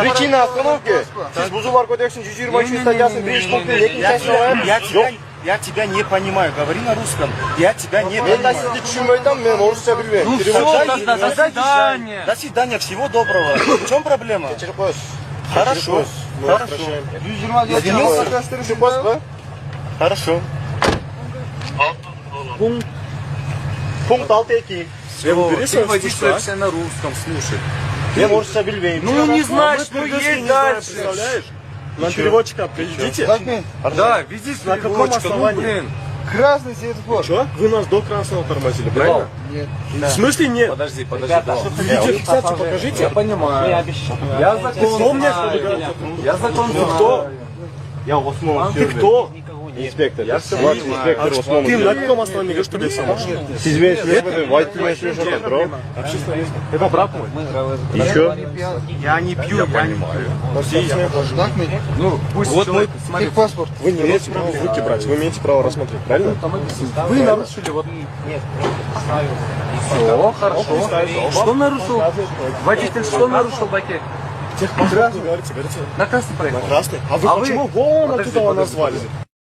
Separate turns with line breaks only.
Причина остановки. Siz Buzullar Kodeks'in 123. статьясının 1. punktu 2. части.
Я тебя не понимаю. Говори на русском. Я тебя не
Ben de
понимаю.
sizi düşünmeyden ben orusça bilmiyorum.
Ну все, тогда до свидания. До свидания, всего доброго. В чем проблема?
Geçirip öz.
Хорошо. Хорошо.
Düşün
Хорошо.
Punkt 6.2.
Ты водитель все на русском, слушай.
Ben orusça bilmeyim.
Ну не знаешь, ну едь дальше.
На переводчика приведите.
Да, вези с
На каком
переводчиком, ну
основании?
блин.
Красный светофор.
Что? Вы нас до красного тормозили, правильно?
Нет.
В смысле нет?
Подожди.
Видеофиксацию покажите.
Я понимаю. Я закон
Кто мне
знаю. Я закон знаю.
Кто? Я в основном. Ты кто? Инспектор. Я все инспектор в основном. Ты на каком основании говоришь, что ты сам? Siz beni sürüyorsunuz. White Plane Sürüyorsun контроль. Это брат мой. Еще?
Я не пью, я не пью.
Ну, пусть
Вот
человек, смотри.
Техпаспорт.
Вы не имеете права в руки брать. Вы имеете право рассмотреть, правильно?
Вы нарушили, вот. Все, хорошо. Что нарушил? Водитель что нарушил, Баке?
Техпаспорт, говорите.
На красный проехал.
Красный. А вы почему вон оттуда назвали?